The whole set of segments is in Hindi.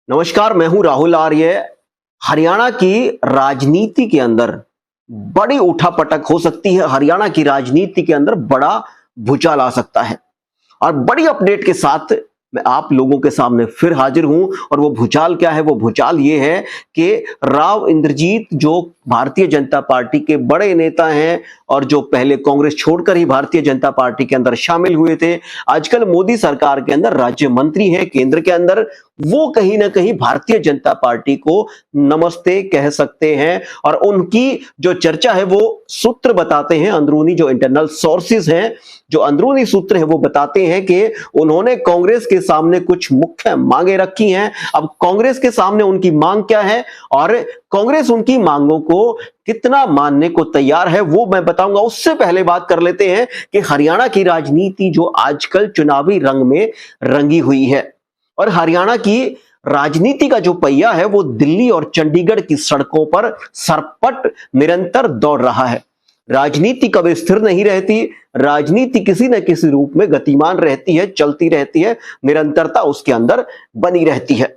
नमस्कार, मैं हूं राहुल आर्य। हरियाणा की राजनीति के अंदर बड़ी उठापटक हो सकती है। हरियाणा की राजनीति के अंदर बड़ा भूचाल आ सकता है और बड़ी अपडेट के साथ मैं आप लोगों के सामने फिर हाजिर हूं। और वो भूचाल क्या है? वो भूचाल ये है कि राव इंद्रजीत जो भारतीय जनता पार्टी के बड़े नेता हैं और जो पहले कांग्रेस छोड़कर ही भारतीय जनता पार्टी के अंदर शामिल हुए थे, आजकल मोदी सरकार के अंदर राज्य मंत्री हैं केंद्र के अंदर, वो कहीं ना कहीं भारतीय जनता पार्टी को नमस्ते कह सकते हैं। और उनकी जो चर्चा है वो सूत्र बताते हैं, अंदरूनी जो इंटरनल सोर्सेज हैं, जो अंदरूनी सूत्र हैं, वो बताते हैं कि उन्होंने कांग्रेस के सामने कुछ मुख्य मांगे रखी हैं। अब कांग्रेस के सामने उनकी मांग क्या है और कांग्रेस उनकी मांगों को कितना मानने को तैयार है, वो मैं बताऊंगा। उससे पहले बात कर लेते हैं कि हरियाणा की राजनीति जो आजकल चुनावी रंग में रंगी हुई है और हरियाणा की राजनीति का जो पहिया है वो दिल्ली और चंडीगढ़ की सड़कों पर सरपट निरंतर दौड़ रहा है। राजनीति कभी स्थिर नहीं रहती, राजनीति किसी न किसी रूप में गतिमान रहती है, चलती रहती है, निरंतरता उसके अंदर बनी रहती है।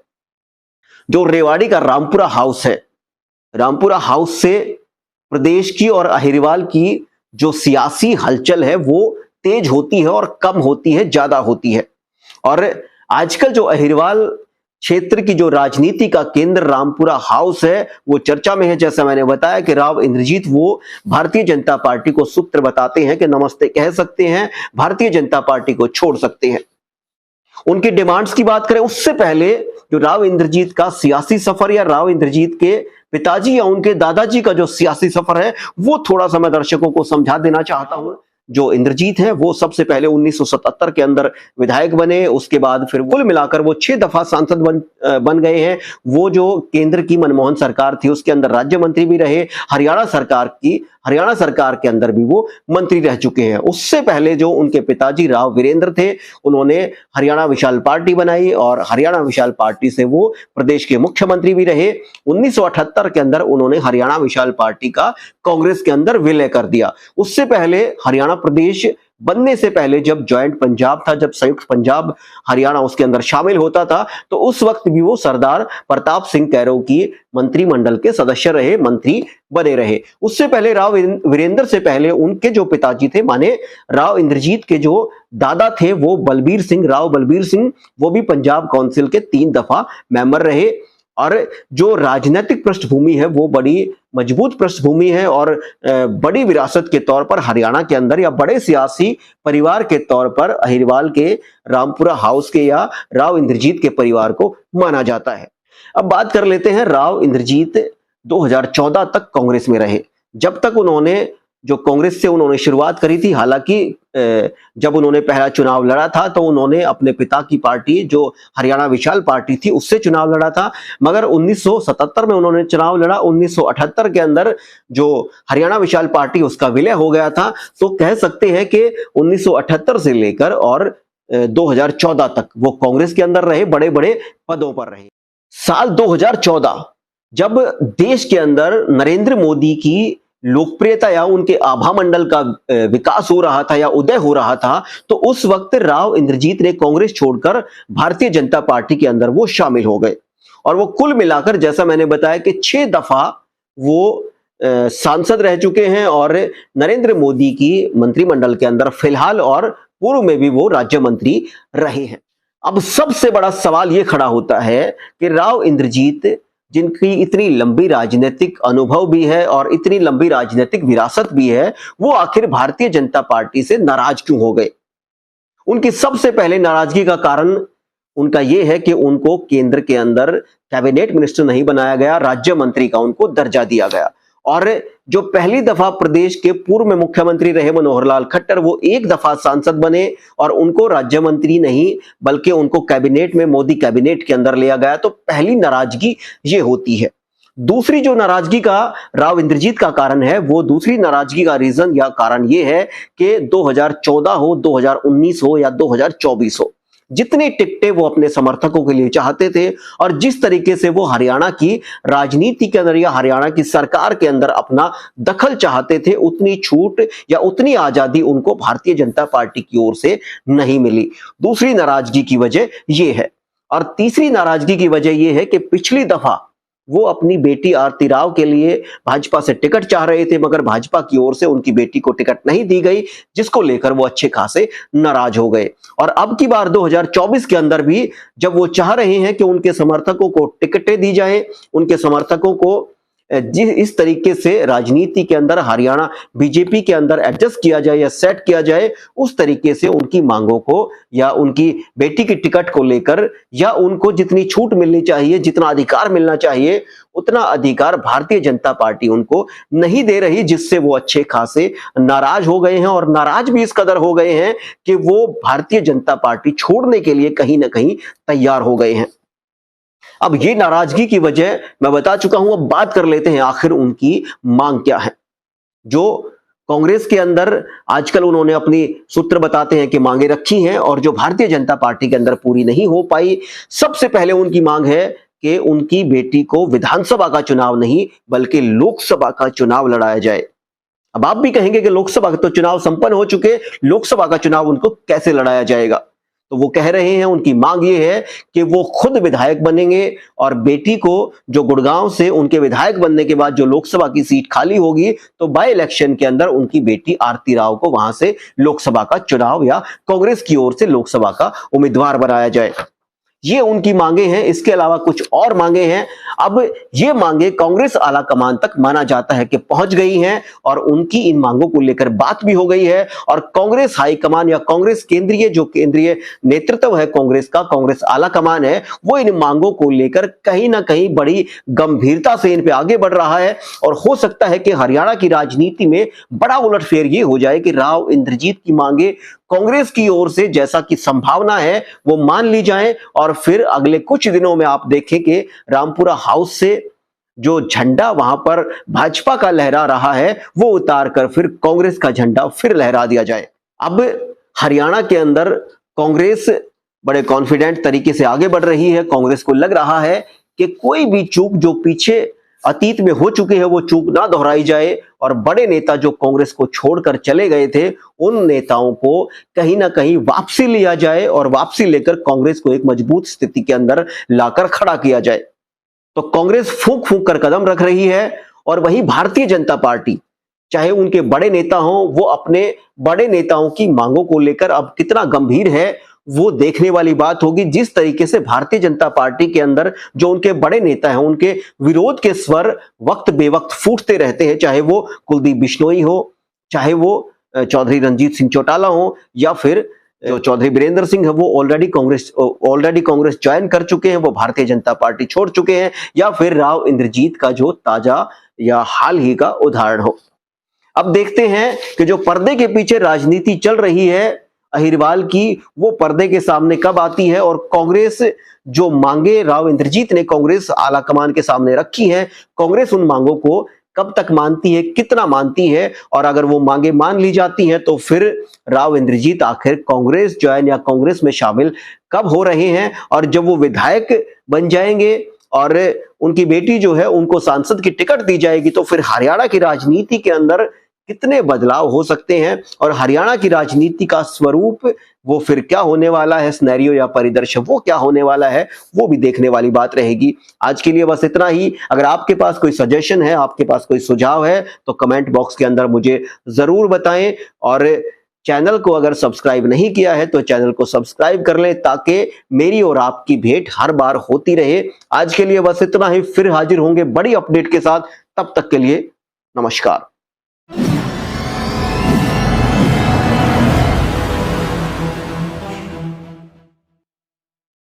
जो रेवाड़ी का रामपुरा हाउस है, रामपुरा हाउस से प्रदेश की और अहिरवाल की जो सियासी हलचल है वो तेज होती है और कम होती है, ज्यादा होती है। और आजकल जो अहिरवाल क्षेत्र की जो राजनीति का केंद्र रामपुरा हाउस है वो चर्चा में है। जैसा मैंने बताया कि राव इंद्रजीत वो भारतीय जनता पार्टी को सूत्र बताते हैं कि नमस्ते कह सकते हैं, भारतीय जनता पार्टी को छोड़ सकते हैं। उनकी डिमांड्स की बात करें उससे पहले जो राव इंद्रजीत का सियासी सफर या राव इंद्रजीत के पिताजी या उनके दादाजी का जो सियासी सफर है वो थोड़ा सा मैं दर्शकों को समझा देना चाहता हूं। जो इंद्रजीत है वो सबसे पहले 1977 के अंदर विधायक बने, उसके बाद फिर कुल मिलाकर वो 6 दफा सांसद बन गए हैं। वो जो केंद्र की मनमोहन सरकार थी उसके अंदर राज्य मंत्री भी रहे, हरियाणा सरकार के अंदर भी वो मंत्री रह चुके हैं। उससे पहले जो उनके पिताजी राव वीरेंद्र थे उन्होंने हरियाणा विशाल पार्टी बनाई और हरियाणा विशाल पार्टी से वो प्रदेश के मुख्यमंत्री भी रहे। 1978 के अंदर उन्होंने हरियाणा विशाल पार्टी का कांग्रेस के अंदर विलय कर दिया। उससे पहले हरियाणा प्रदेश बनने से पहले जब ज्वाइंट पंजाब था, जब संयुक्त पंजाब हरियाणा उसके अंदर शामिल होता था, तो उस वक्त भी वो सरदार प्रताप सिंह कैरो की मंत्रिमंडल के सदस्य रहे, मंत्री बने रहे। उससे पहले राव वीरेंद्र से पहले उनके जो पिताजी थे माने राव इंद्रजीत के जो दादा थे वो राव बलबीर सिंह, वो भी पंजाब काउंसिल के 3 दफा मेंबर रहे। और जो राजनीतिक पृष्ठभूमि है वो बड़ी मजबूत पृष्ठभूमि है और बड़ी विरासत के तौर पर हरियाणा के अंदर या बड़े सियासी परिवार के तौर पर अहिरवाल के रामपुरा हाउस के या राव इंद्रजीत के परिवार को माना जाता है। अब बात कर लेते हैं, राव इंद्रजीत 2014 तक कांग्रेस में रहे। जब तक उन्होंने जो कांग्रेस से उन्होंने शुरुआत करी थी, हालांकि जब उन्होंने पहला चुनाव लड़ा था तो उन्होंने अपने पिता की पार्टी जो हरियाणा विशाल पार्टी थी उससे चुनाव लड़ा था, मगर 1977 में उन्होंने चुनाव लड़ा। 1978 के अंदर जो हरियाणा विशाल पार्टी उसका विलय हो गया था। तो कह सकते हैं कि 1978 से लेकर और 2014 तक वो कांग्रेस के अंदर रहे, बड़े बड़े पदों पर रहे। साल 2014 जब देश के अंदर नरेंद्र मोदी की लोकप्रियता या उनके आभा मंडल का विकास हो रहा था या उदय हो रहा था, तो उस वक्त राव इंद्रजीत ने कांग्रेस छोड़कर भारतीय जनता पार्टी के अंदर वो शामिल हो गए। और वो कुल मिलाकर जैसा मैंने बताया कि 6 दफा वो सांसद रह चुके हैं और नरेंद्र मोदी की मंत्रिमंडल के अंदर फिलहाल और पूर्व में भी वो राज्य मंत्री रहे हैं। अब सबसे बड़ा सवाल ये खड़ा होता है कि राव इंद्रजीत जिनकी इतनी लंबी राजनीतिक अनुभव भी है और इतनी लंबी राजनीतिक विरासत भी है, वो आखिर भारतीय जनता पार्टी से नाराज क्यों हो गए? उनकी सबसे पहले नाराजगी का कारण उनका यह है कि उनको केंद्र के अंदर कैबिनेट मिनिस्टर नहीं बनाया गया, राज्य मंत्री का उनको दर्जा दिया गया। और जो पहली दफा प्रदेश के पूर्व में मुख्यमंत्री रहे मनोहर लाल खट्टर, वो 1 दफा सांसद बने और उनको राज्य मंत्री नहीं बल्कि उनको कैबिनेट में, मोदी कैबिनेट के अंदर लिया गया। तो पहली नाराजगी ये होती है। दूसरी जो नाराजगी का राव इंद्रजीत का कारण है, वो दूसरी नाराजगी का रीजन या कारण ये है कि 2014 हो, 2019 हो या 2024 हो, जितनी टिकटें वो अपने समर्थकों के लिए चाहते थे और जिस तरीके से वो हरियाणा की राजनीति के अंदर या हरियाणा की सरकार के अंदर अपना दखल चाहते थे, उतनी छूट या उतनी आजादी उनको भारतीय जनता पार्टी की ओर से नहीं मिली। दूसरी नाराजगी की वजह यह है। और तीसरी नाराजगी की वजह यह है कि पिछली दफा वो अपनी बेटी आरती राव के लिए भाजपा से टिकट चाह रहे थे, मगर भाजपा की ओर से उनकी बेटी को टिकट नहीं दी गई, जिसको लेकर वो अच्छे खासे नाराज हो गए। और अब की बार 2024 के अंदर भी जब वो चाह रहे हैं कि उनके समर्थकों को टिकटें दी जाएं, उनके समर्थकों को जिस इस तरीके से राजनीति के अंदर हरियाणा बीजेपी के अंदर एडजस्ट किया जाए या सेट किया जाए, उस तरीके से उनकी मांगों को या उनकी बेटी की टिकट को लेकर या उनको जितनी छूट मिलनी चाहिए, जितना अधिकार मिलना चाहिए, उतना अधिकार भारतीय जनता पार्टी उनको नहीं दे रही, जिससे वो अच्छे खासे नाराज हो गए हैं। और नाराज भी इस कदर हो गए हैं कि वो भारतीय जनता पार्टी छोड़ने के लिए कहीं ना कहीं तैयार हो गए हैं। अब ये नाराजगी की वजह मैं बता चुका हूं, अब बात कर लेते हैं आखिर उनकी मांग क्या है। जो कांग्रेस के अंदर आजकल उन्होंने अपनी सूत्र बताते हैं कि मांगे रखी हैं और जो भारतीय जनता पार्टी के अंदर पूरी नहीं हो पाई। सबसे पहले उनकी मांग है कि उनकी बेटी को विधानसभा का चुनाव नहीं बल्कि लोकसभा का चुनाव लड़ाया जाए। अब आप भी कहेंगे कि लोकसभा तो चुनाव संपन्न हो चुके, लोकसभा का चुनाव उनको कैसे लड़ाया जाएगा? तो वो कह रहे हैं, उनकी मांग ये है कि वो खुद विधायक बनेंगे और बेटी को जो गुड़गांव से उनके विधायक बनने के बाद जो लोकसभा की सीट खाली होगी, तो बाय इलेक्शन के अंदर उनकी बेटी आरती राव को वहां से लोकसभा का चुनाव या कांग्रेस की ओर से लोकसभा का उम्मीदवार बनाया जाए। ये उनकी मांगे हैं। इसके अलावा कुछ और मांगे हैं। अब ये मांगे कांग्रेस आला कमान तक माना जाता है कि पहुंच गई हैं और उनकी इन मांगों को लेकर बात भी हो गई है और कांग्रेस हाईकमान या कांग्रेस केंद्रीय नेतृत्व है कांग्रेस का, कांग्रेस आला कमान है, वो इन मांगों को लेकर कहीं ना कहीं बड़ी गंभीरता से इन पे आगे बढ़ रहा है। और हो सकता है कि हरियाणा की राजनीति में बड़ा उलटफेर ये हो जाए कि राव इंद्रजीत की मांगे कांग्रेस की ओर से जैसा कि संभावना है वो मान ली जाए और फिर अगले कुछ दिनों में आप देखें कि रामपुरा हाउस से जो झंडा वहां पर भाजपा का लहरा रहा है वो उतार कर फिर कांग्रेस का झंडा फिर लहरा दिया जाए। अब हरियाणा के अंदर कांग्रेस बड़े कॉन्फिडेंट तरीके से आगे बढ़ रही है। कांग्रेस को लग रहा है कि कोई भी चूक जो पीछे अतीत में हो चुके हैं वो चूक ना दोहराई जाए और बड़े नेता जो कांग्रेस को छोड़कर चले गए थे उन नेताओं को कहीं ना कहीं वापसी लिया जाए और वापसी लेकर कांग्रेस को एक मजबूत स्थिति के अंदर लाकर खड़ा किया जाए। तो कांग्रेस फूंक फूंक कर कदम रख रही है और वही भारतीय जनता पार्टी, चाहे उनके बड़े नेता हों, वो अपने बड़े नेताओं की मांगों को लेकर अब कितना गंभीर है वो देखने वाली बात होगी। जिस तरीके से भारतीय जनता पार्टी के अंदर जो उनके बड़े नेता हैं उनके विरोध के स्वर वक्त बेवक्त फूटते रहते हैं, चाहे वो कुलदीप बिश्नोई हो, चाहे वो चौधरी रणजीत सिंह चौटाला हो या फिर जो चौधरी बीरेंद्र सिंह है वो ऑलरेडी कांग्रेस ज्वाइन कर चुके हैं, वो भारतीय जनता पार्टी छोड़ चुके हैं, या फिर राव इंद्रजीत का जो ताजा या हाल ही का उदाहरण हो। अब देखते हैं कि जो पर्दे के पीछे राजनीति चल रही है अहिरवाल की, वो पर्दे के सामने कब आती है और कांग्रेस जो मांगे राव इंद्रजीत ने कांग्रेस आला कमान के सामने रखी हैं, कांग्रेस उन मांगों को कब तक मानती है, कितना मानती है, और अगर वो मांगे मान ली जाती हैं तो फिर राव इंद्रजीत आखिर कांग्रेस ज्वाइन या कांग्रेस में शामिल कब हो रहे हैं। और जब वो विधायक बन जाएंगे और उनकी बेटी जो है उनको सांसद की टिकट दी जाएगी तो फिर हरियाणा की राजनीति के अंदर कितने बदलाव हो सकते हैं और हरियाणा की राजनीति का स्वरूप वो फिर क्या होने वाला है, सिनेरियो या परिदृश्य वो क्या होने वाला है, वो भी देखने वाली बात रहेगी। आज के लिए बस इतना ही। अगर आपके पास कोई सजेशन है, आपके पास कोई सुझाव है तो कमेंट बॉक्स के अंदर मुझे जरूर बताएं और चैनल को अगर सब्सक्राइब नहीं किया है तो चैनल को सब्सक्राइब कर लें ताकि मेरी और आपकी भेंट हर बार होती रहे। आज के लिए बस इतना ही, फिर हाजिर होंगे बड़ी अपडेट के साथ। तब तक के लिए नमस्कार।